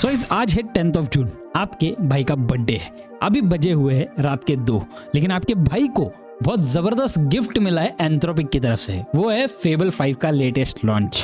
सो इस आज है 10th ऑफ जून, आपके भाई का बर्थडे है। अभी बजे हुए हैं रात के 2, लेकिन आपके भाई को बहुत जबरदस्त गिफ्ट मिला है एंथ्रोपिक की तरफ से। वो है फेबल 5 का लेटेस्ट लॉन्च।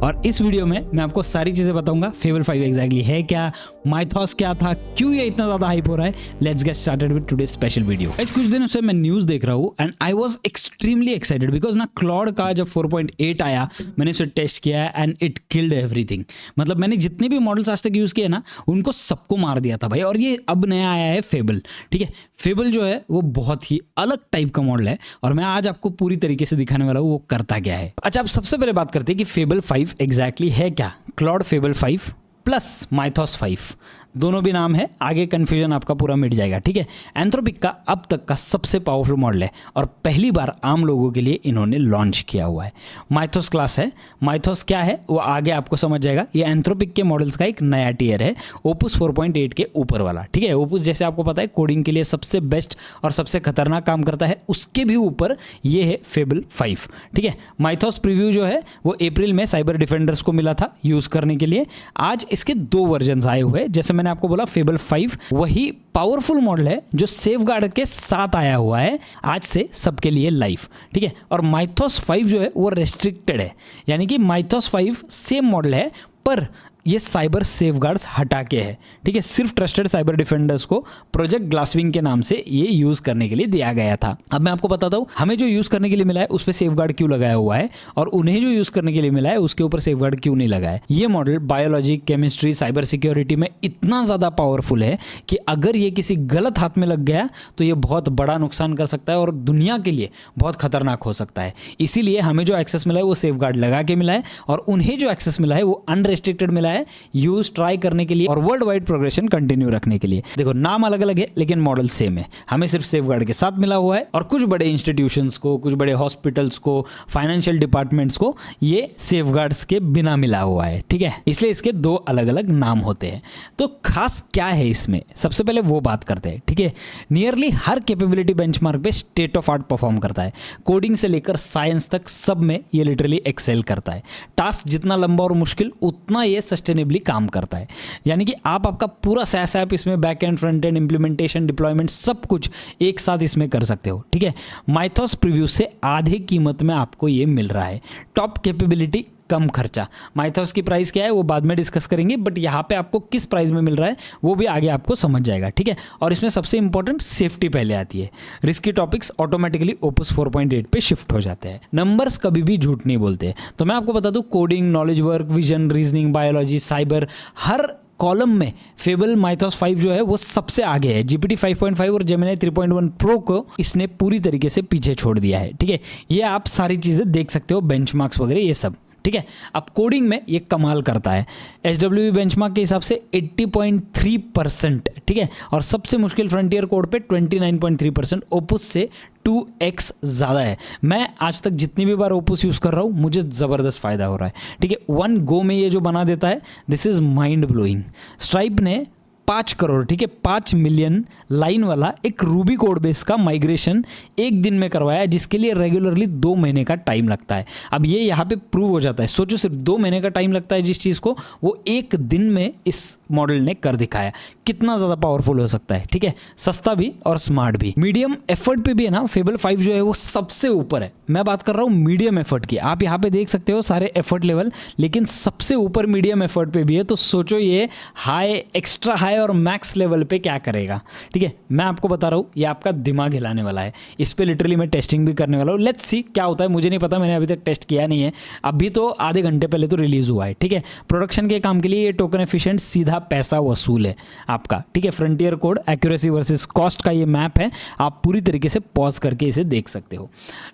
और इस वीडियो में मैं आपको सारी चीजें बताऊंगा। फेबल 5 एग्जैक्टली है क्या, माइथॉस क्या था, क्यों ये इतना ज्यादा हाइप हो रहा है। Let's get started with today special video. कुछ दिनों से मैं न्यूज देख रहा हूँ and I was extremely excited because ना क्लॉड का जब 4.8 आया, मैंने इसे टेस्ट किया है एंड इट किल्ड एवरीथिंग। मतलब मैंने जितने भी मॉडल्स आज तक यूज किए ना, उनको सबको मार दिया था भाई। और ये अब नया आया है फेबल। ठीक है, फेबल जो है वो बहुत ही अलग टाइप का मॉडल है और मैं आज आपको पूरी तरीके से दिखाने वाला हूँ वो करता क्या है। अच्छा, अब सबसे पहले बात करते हैं कि फेबल 5 एग्जैक्टली है क्या। क्लॉड फेबल 5 प्लस माइथॉस 5 दोनों भी नाम है, आगे कंफ्यूजन आपका पूरा मिट जाएगा। ठीक है, एंथ्रोपिक का अब तक का सबसे पावरफुल मॉडल है और पहली बार आम लोगों के लिए इन्होंने लॉन्च किया हुआ है। माइथॉस क्लास है। माइथॉस क्या है वो आगे आपको समझ जाएगा। ये एंथ्रोपिक के मॉडल्स का एक नया टियर है, ओपुस 4.8 के ऊपर वाला। ठीक है, ओपुस जैसे आपको पता है कोडिंग के लिए सबसे बेस्ट और सबसे खतरनाक काम करता है, उसके भी ऊपर ये है फेबल 5। ठीक है, माइथॉस प्रीव्यू जो है वो अप्रैल में साइबर डिफेंडर्स को मिला था यूज करने के लिए। आज इसके 2 वर्जन आए हुए हैं। जैसे मैंने आपको बोला फेबल 5 वही पावरफुल मॉडल है जो सेफगार्ड के साथ आया हुआ है आज से सबके लिए लाइव। ठीक है, और माइथॉस 5 जो है वो रेस्ट्रिक्टेड है, यानी कि माइथॉस 5 सेम मॉडल है पर ये साइबर सेफगार्ड्स हटा के है। ठीक है, सिर्फ ट्रस्टेड साइबर डिफेंडर्स को प्रोजेक्ट ग्लासविंग के नाम से ये यूज करने के लिए दिया गया था। अब मैं आपको बताता हूँ हमें जो यूज करने के लिए मिला है उस पर सेफगार्ड क्यों लगाया हुआ है और उन्हें जो यूज करने के लिए मिला है उसके ऊपर सेफगार्ड क्यों नहीं लगा है। ये model biology, chemistry, cyber security में इतना ज्यादा पावरफुल है कि अगर ये किसी गलत हाथ में लग गया तो ये बहुत बड़ा नुकसान कर सकता है और दुनिया के लिए बहुत खतरनाक हो सकता है। इसीलिए हमें जो एक्सेस मिला है वो सेफगार्ड लगा के मिला है और उन्हें जो एक्सेस मिला है वो अनरेस्ट्रिक्टेड मिला है यूज ट्राई करने के लिए और वर्ल्ड वाइड प्रोग्रेशन कंटिन्यू रखने के लिए। देखो, नाम अलग अलग है लेकिन मॉडल सेम है। हमें सिर्फ सेफगार्ड के साथ मिला हुआ है और कुछ बड़े इंस्टीट्यूशंस को, कुछ बड़े हॉस्पिटल्स को, फाइनेंशियल डिपार्टमेंट्स को ये सेफगार्ड्स के बिना मिला हुआ है। ठीक है, इसलिए इसके 2 अलग अलग नाम होते हैं। तो खास क्या है इसमें, सबसे पहले वो बात करते हैं। ठीक है, नियरली हर कैपेबिलिटी बेंचमार्क पे स्टेट ऑफ आर्ट परफॉर्म करता है। कोडिंग से लेकर साइंस तक सब में ये लिटरली एक्सेल करता है। टास्क जितना लंबा और मुश्किल उतना ये सस्टेनेबली काम करता है, यानी कि आप आपका पूरा SaaS ऐप इसमें back and, front end, implementation, deployment सब कुछ एक साथ इसमें कर सकते हो। ठीक है, माइथॉस प्रीव्यू से आधे कीमत में आपको ये मिल रहा है। टॉप कैपेबिलिटी, कम खर्चा। माइथॉस की प्राइस क्या है वो बाद में डिस्कस करेंगे, बट यहाँ पे आपको किस प्राइस में मिल रहा है वो भी आगे आपको समझ जाएगा। ठीक है, और इसमें सबसे इंपॉर्टेंट सेफ्टी पहले आती है। रिस्की टॉपिक्स ऑटोमेटिकली ओपस 4.8 पे शिफ्ट हो जाते हैं। नंबर्स कभी भी झूठ नहीं बोलते। तो मैं आपको बता दूं, coding, knowledge work, vision, reasoning, biology, cyber, हर कॉलम में फेबल माइथॉस 5 जो है वो सबसे आगे है। GPT 5.5 और जेमिनी 3.1 प्रो को इसने पूरी तरीके से पीछे छोड़ दिया है। ठीक है, ये आप सारी चीजें देख सकते हो, बेंचमार्क्स वगैरह ये सब। ठीक है, अब कोडिंग में ये कमाल करता है। HWE बेंचमार्क के हिसाब से 80.3%। ठीक है, और सबसे मुश्किल फ्रंटियर कोड पे 29.3%, ओपुस से 2x ज़्यादा है। मैं आज तक जितनी भी बार ओपुस यूज़ कर रहा हूँ मुझे ज़बरदस्त फ़ायदा हो रहा है। ठीक है, 1 गो में ये जो बना देता है, this is mind blowing. Stripe ने 5 करोड़, ठीक है 5 मिलियन लाइन वाला एक रूबी कोड बेस का माइग्रेशन एक दिन में करवाया, जिसके लिए रेगुलरली 2 महीने का टाइम लगता है। अब ये यहाँ पे प्रूव हो जाता है। सोचो, सिर्फ 2 महीने का टाइम लगता है जिस चीज़ को, वो एक दिन में इस मॉडल ने कर दिखाया। कितना ज़्यादा पावरफुल हो सकता है। ठीक है, सस्ता भी और स्मार्ट भी। मीडियम एफर्ट पे भी है ना, फेबल 5 जो है वो सबसे ऊपर है। मैं बात कर रहा हूँ मीडियम एफर्ट की। आप यहाँ पे देख सकते हो सारे एफर्ट लेवल, लेकिन सबसे ऊपर मीडियम एफर्ट पे भी है। तो सोचो ये हाई, एक्स्ट्रा हाई और मैक्स लेवल पे क्या करेगा। ठीक है, मैं आपको बता रहा हूँ ये आपका दिमाग हिलाने वाला है। इस पे लिटरली मैं टेस्टिंग भी करने वाला हूँ। लेट्स सी क्या होता है, मुझे नहीं पता, मैंने अभी तक टेस्ट किया नहीं है। अभी तो आधे घंटे पहले तो रिलीज हुआ है। ठीक है, प्रोडक्शन के काम के लिए ये टोकन एफिशिएंट सीधा पैसा वसूल है आपका। ठीक है, frontier code accuracy versus cost का ये मैप है। आप पूरी तरीके से पॉज करके इसे देख सकते हो।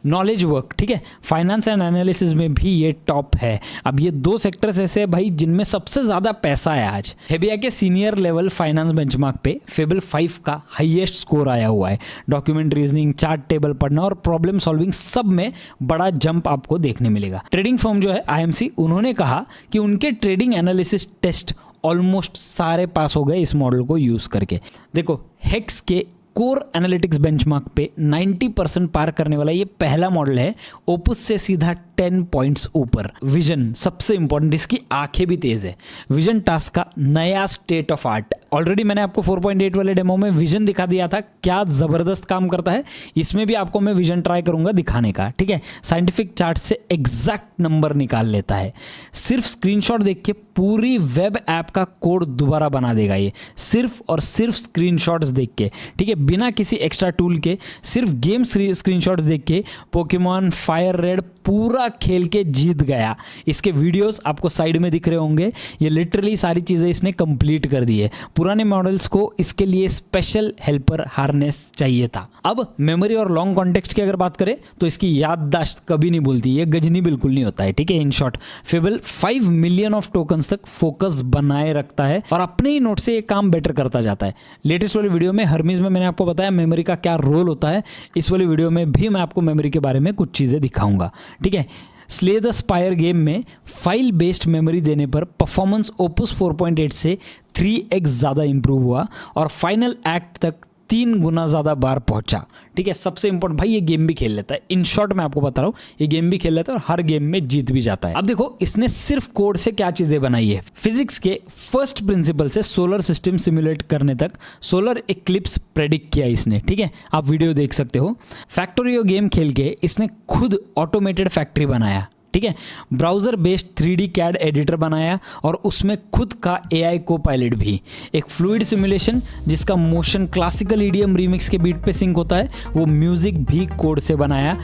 नॉलेज वर्क, ठीक है, फाइनेंस एंड एनालिसिस में भी ये टॉप है। अब ये 2 सेक्टर्स ऐसे हैं भाई जिनमें सबसे ज्यादा पैसा है आज। हेबिया के सीनियर लेवल फाइनेंस बेंचमार्क पे फेबल 5 का हाईएस्ट स्कोर आया हुआ है। डॉक्यूमेंट रीजनिंग, चार्ट टेबल पढ़ना और प्रॉब्लम सॉल्विंग सब में बड़ा जंप आपको देखने मिलेगा। ट्रेडिंग फर्म जो है IMC, उन्होंने कहा कि उनके ट्रेडिंग एनालिसिस टेस्ट ऑलमोस्ट सारे पास हो गए इस मॉडल को यूज करके। देखो, हेक्स के कोर एनालिटिक्स बेंचमार्क पे 90% पार करने वाला ये पहला मॉडल है ओपस से सीधा 10 पॉइंट्स ऊपर। विजन सबसे इंपॉर्टेंट, इसकी आंखें भी तेज है। विजन टास्क का नया स्टेट ऑफ आर्ट। ऑलरेडी मैंने आपको 4.8 वाले डेमो में विजन दिखा दिया था, क्या जबरदस्त काम करता है। इसमें भी आपको मैं विजन ट्राई करूंगा दिखाने का, ठीक है। साइंटिफिक चार्ट से एग्जैक्ट नंबर निकाल लेता है। सिर्फ स्क्रीनशॉट देख के पूरी वेब ऐप का कोड दोबारा बना देगा ये, सिर्फ और सिर्फ स्क्रीनशॉट्स देख के, ठीक है, बिना किसी एक्स्ट्रा टूल के। सिर्फ गेम स्क्रीनशॉट्स देख के पोकेमॉन फायर रेड पूरा खेल के जीत गया। इसके वीडियोस आपको साइड में दिख रहे होंगे। ये लिटरली सारी चीज़ें इसने कंप्लीट कर दी है। पुराने मॉडल्स को इसके लिए स्पेशल हेल्पर हार्नेस चाहिए था। अब मेमोरी और लॉन्ग कॉन्टेक्स्ट की अगर बात करें तो इसकी याददाश्त कभी नहीं भूलती, ये गजनी बिल्कुल नहीं होता है, ठीक है। In short fable 5 million of tokens तक फोकस बनाए रखता है और अपने ही नोट से ये काम बेटर करता जाता है। लेटेस्ट वाली वीडियो में हर्मीज में मैंने आपको बताया मेमोरी का क्या रोल होता है। इस वाली वीडियो में भी मैं आपको मेमोरी के बारे में कुछ चीज़ें दिखाऊंगा, ठीक है। स्ले द स्पायर गेम में फाइल बेस्ड मेमोरी देने पर परफॉर्मेंस ओपस 4.8 से 3x ज़्यादा इंप्रूव हुआ और फाइनल एक्ट तक 3 गुना ज़्यादा बार पहुंचा, ठीक है। सबसे इंपॉर्टेंट भाई ये गेम भी खेल लेता है। इन शॉर्ट मैं आपको बता रहा हूँ ये गेम भी खेल लेता है और हर गेम में जीत भी जाता है। अब देखो इसने सिर्फ कोड से क्या चीज़ें बनाई है। फिजिक्स के फर्स्ट प्रिंसिपल से सोलर सिस्टम सिमुलेट करने तक सोलर इक्लिप्स प्रेडिक्ट किया इसने, ठीक है। आप वीडियो देख सकते हो। फैक्टोरियो गेम खेल के इसने खुद ऑटोमेटेड फैक्ट्री बनाया, ठीक है। Browser based 3D CAD editor बनाया और उसमें खुद का AI को पायलट भी। एक फ्लूइड सिमुलेशन जिसका मोशन क्लासिकल EDM रीमिक्स के बीट पे सिंक होता है, वो म्यूजिक भी कोड से बनाया।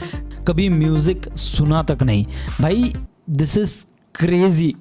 कभी म्यूजिक सुना तक नहीं भाई, this is crazy,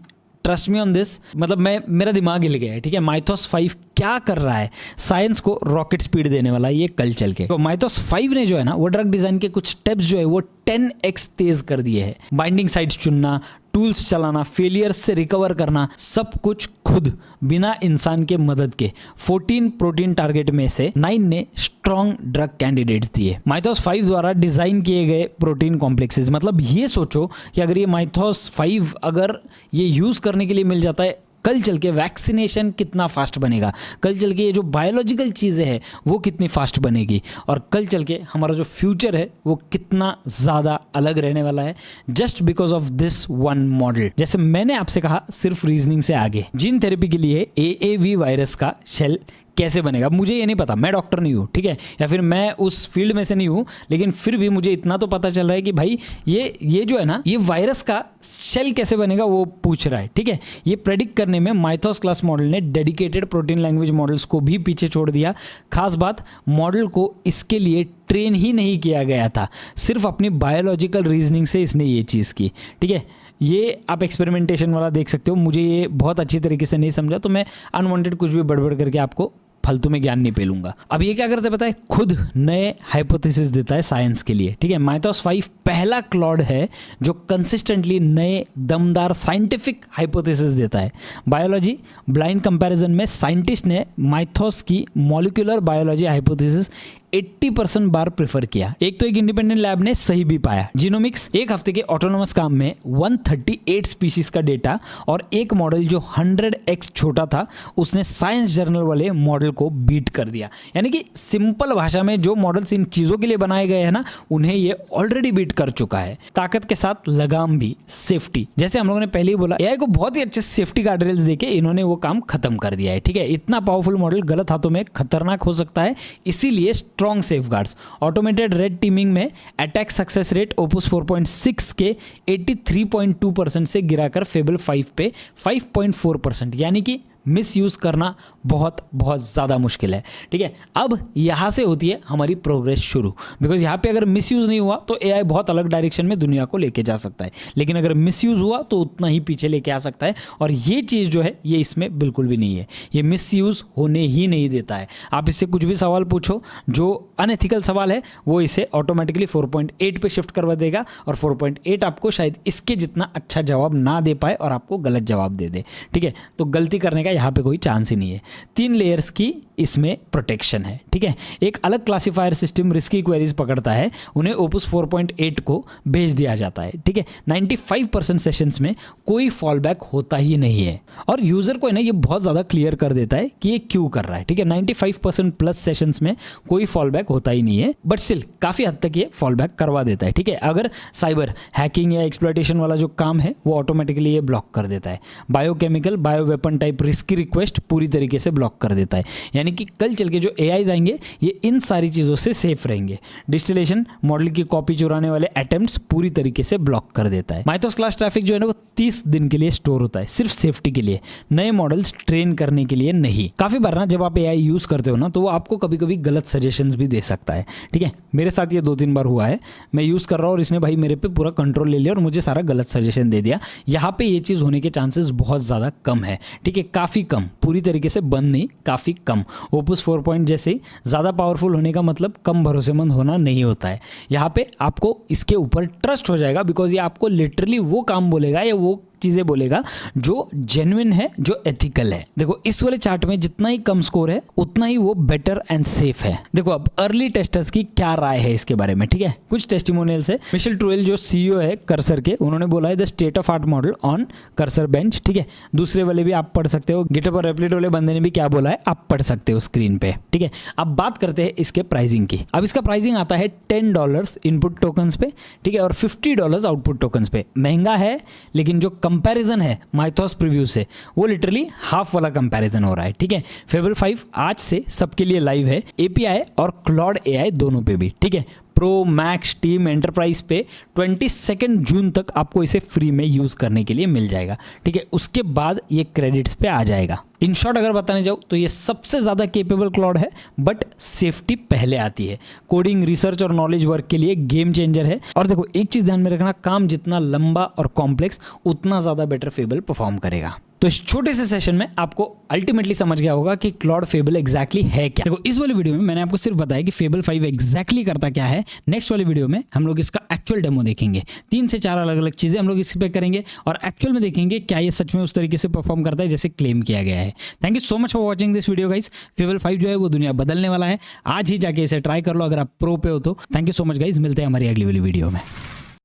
trust me on this. मतलब मेरा दिमाग हिल गया है, ठीक है। माइथोस 5 क्या कर रहा है, साइंस को रॉकेट स्पीड देने वाला है ये कल चल के। तो माइथोस 5 ने जो है ना वो ड्रग डिजाइन के कुछ स्टेप्स जो है वो 10x तेज कर दिए हैं। बाइंडिंग साइट्स चुनना, टूल्स चलाना, फेलियर से रिकवर करना, सब कुछ खुद बिना इंसान के मदद के। 14 प्रोटीन टारगेट में से 9 ने स्ट्रॉन्ग ड्रग कैंडिडेट्स दिए। माइथोस 5 द्वारा डिजाइन किए गए प्रोटीन कॉम्प्लेक्सेस, मतलब ये सोचो कि अगर ये माइथोस 5 अगर ये यूज करने के लिए मिल जाता है, कल चल के वैक्सीनेशन कितना फास्ट बनेगा, कल चल के ये जो बायोलॉजिकल चीज़ें हैं वो कितनी फास्ट बनेगी, और कल चल के हमारा जो फ्यूचर है वो कितना ज़्यादा अलग रहने वाला है, just because of this one model. जैसे मैंने आपसे कहा सिर्फ रीजनिंग से आगे, जीन थेरेपी के लिए AAV वायरस का शेल कैसे बनेगा मुझे ये नहीं पता, मैं डॉक्टर नहीं हूँ, ठीक है, या फिर मैं उस फील्ड में से नहीं हूँ, लेकिन फिर भी मुझे इतना तो पता चल रहा है कि भाई ये जो है ना ये वायरस का शेल कैसे बनेगा वो पूछ रहा है, ठीक है। ये प्रेडिक्ट करने में माइथोस क्लास मॉडल ने डेडिकेटेड प्रोटीन लैंग्वेज मॉडल्स को भी पीछे छोड़ दिया। खास बात, मॉडल को इसके लिए ट्रेन ही नहीं किया गया था, सिर्फ अपनी बायोलॉजिकल रीजनिंग से इसने ये चीज़ की, ठीक है। ये आप एक्सपेरिमेंटेशन वाला देख सकते हो, मुझे ये बहुत अच्छी तरीके से नहीं समझा तो मैं अनवांटेड कुछ भी बड़बड़ करके आपको फालतू में ज्ञान नहीं पेलूंगा। अब ये क्या करता है पता है, खुद नए हाइपोथेसिस देता है साइंस के लिए, ठीक है। माइथोस 5 पहला क्लॉड है जो कंसिस्टेंटली नए दमदार साइंटिफिक हाइपोथेसिस देता है। बायोलॉजी ब्लाइंड कंपैरिजन में साइंटिस्ट ने माइथोस की मॉलिक्यूलर बायोलॉजी हाइपोथेसिस 80% बार प्रेफर किया। एक तो एक इंडिपेंडेंट लैब ने सही भी पाया। जीनोमिक्स एक हफ्ते के ऑटोनोमस काम में 138 स्पीशीज का डेटा और एक मॉडल जो 100x छोटा था उसने साइंस जर्नल वाले मॉडल को बीट कर दिया। यानी कि सिंपल भाषा में जो मॉडल्स इन चीजों के लिए बनाए गए हैं ना उन्हें ये ऑलरेडी बीट कर चुका है। ताकत के साथ लगाम भी, सेफ्टी, जैसे हम लोगों ने पहले ही बोला, एआई को बहुत ही अच्छे सेफ्टी गार्डरेल्स देके इन्होंने वो काम खत्म कर दिया है, ठीक है। इतना पावरफुल मॉडल गलत हाथों में खतरनाक हो सकता है, इसीलिए strong safeguards. Automated red teeming में अटैक सक्सेस रेट ओपस 4.6 के 83.2% से गिराकर फेबल 5 पे 5.4%, यानी कि मिस यूज करना बहुत बहुत ज़्यादा मुश्किल है, ठीक है। अब यहाँ से होती है हमारी प्रोग्रेस शुरू, बिकॉज यहाँ पे अगर मिस यूज नहीं हुआ तो एआई बहुत अलग डायरेक्शन में दुनिया को लेके जा सकता है, लेकिन अगर मिस यूज हुआ तो उतना ही पीछे लेके आ सकता है, और ये चीज़ जो है ये इसमें बिल्कुल भी नहीं है। ये मिस यूज होने ही नहीं देता है। आप इससे कुछ भी सवाल पूछो, जो अनएथिकल सवाल है वो इसे ऑटोमेटिकली 4.8 पे शिफ्ट करवा देगा, और 4.8 आपको शायद इसके जितना अच्छा जवाब ना दे पाए और आपको गलत जवाब दे दे, ठीक है। तो गलती करने का यहाँ पे कोई चांस ही नहीं है। 3 लेयर्स की इसमें प्रोटेक्शन है, ठीक है। एक अलग क्लासिफायर सिस्टम रिस्की क्वेरीज पकड़ता है, उन्हें ओपस 4.8 को भेज दिया जाता है, ठीक है। 95% सेशंस में कोई फॉल बैक होता ही नहीं है और यूजर को है ना ये बहुत ज़्यादा क्लियर कर देता है कि ये क्यों कर रहा है, ठीक है। 95% प्लस सेशंस में कोई फॉल बैक होता ही नहीं है, बट स्टिल काफ़ी हद तक ये फॉल बैक करवा देता है, ठीक है। अगर साइबर हैकिंग या एक्सप्लॉयटेशन वाला जो काम है वो ऑटोमेटिकली ये ब्लॉक कर देता है। Biochemical, bio weapon type risky request पूरी तरीके से ब्लॉक कर देता है, यानी कि कल चल के जो एआईज आएंगे ये इन सारी चीज़ों से सेफ रहेंगे। डिस्टिलेशन मॉडल की कॉपी चुराने वाले अटेम्प्ट्स पूरी तरीके से ब्लॉक कर देता है। माइथोस क्लास ट्रैफिक जो है ना वो 30 दिन के लिए स्टोर होता है, सिर्फ सेफ्टी के लिए, नए मॉडल्स ट्रेन करने के लिए नहीं। काफी बार ना जब आप एआई यूज करते हो ना तो वो आपको कभी कभी गलत सजेशंस भी दे सकता है, ठीक है। मेरे साथ ये 2-3 बार हुआ है, मैं यूज कर रहा हूँ और इसने भाई मेरे पे पूरा कंट्रोल ले लिया और मुझे सारा गलत सजेशन दे दिया। यहाँ पे ये चीज होने के चांसेस बहुत ज्यादा कम है, ठीक है, काफी कम, पूरी तरीके से बंद नहीं, काफी कम। ओपस 4 जैसे ज्यादा पावरफुल होने का मतलब कम भरोसेमंद होना नहीं होता है। यहाँ पे आपको इसके ऊपर ट्रस्ट हो जाएगा बिकॉज ये आपको लिटरली वो काम बोलेगा या वो चीजें बोलेगा जो जेन्युइन है, जो एथिकल है। देखो इस वाले चार्ट में जितना ही कम स्कोर है उतना ही वो बेटर एंड सेफ है। देखो अब अर्ली टेस्टर्स की क्या राय है इसके बारे में, ठीक है। कुछ टेस्टिमोनियल्स है। मिशेल ट्रूएल जो सीईओ है कर्सर के, उन्होंने बोला है the state of art model on cursor bench, ठीक है। दूसरे वाले भी आप पढ़ सकते हो, गिटहब और रेपलिट वाले बंदे ने भी क्या बोला है आप पढ़ सकते हो स्क्रीन पे, ठीक है। अब बात करते हैं इसके प्राइसिंग की। अब इसका प्राइसिंग आता है $10 इनपुट टोकन्स पे, ठीक है, और $50 आउटपुट टोकन्स पे। महंगा है लेकिन जो कंपैरिजन है माइथोस प्रीव्यू से वो लिटरली हाफ वाला कंपैरिजन हो रहा है, ठीक है। फेबल 5 आज से सबके लिए लाइव है, एपीआई और क्लॉड एआई दोनों पे भी, ठीक है। प्रो, मैक्स, टीम, एंटरप्राइज पे 22 जून तक आपको इसे फ्री में यूज करने के लिए मिल जाएगा, ठीक है। उसके बाद ये क्रेडिट्स पे आ जाएगा। इन शॉर्ट अगर बताने जाऊँ तो ये सबसे ज़्यादा केपेबल क्लाउड है, बट सेफ्टी पहले आती है। कोडिंग, रिसर्च और नॉलेज वर्क के लिए गेम चेंजर है। और देखो एक चीज़ ध्यान में रखना, काम जितना लंबा और कॉम्प्लेक्स उतना ज़्यादा बेटर फेबल परफॉर्म करेगा। तो इस छोटे से सेशन में आपको अल्टीमेटली समझ गया होगा कि क्लॉड फेबल एग्जैक्टली है क्या। देखो इस वाले वीडियो में मैंने आपको सिर्फ बताया कि फेबल 5 एग्जैक्टली करता क्या है। नेक्स्ट वाले वीडियो में हम लोग इसका एक्चुअल डेमो देखेंगे। 3 से 4 अलग अलग चीजें हम लोग इस पे करेंगे और एक्चुअल में देखेंगे क्या ये सच में उस तरीके से परफॉर्म करता है जैसे क्लेम किया गया है। Thank you so much for watching this video guys. Fable 5 जो है वो दुनिया बदलने वाला है। आज ही जाके इसे ट्राई कर लो अगर आप प्रो पे हो तो। Thank you so much guys, मिलते हैं हमारी अगली वाली वीडियो में।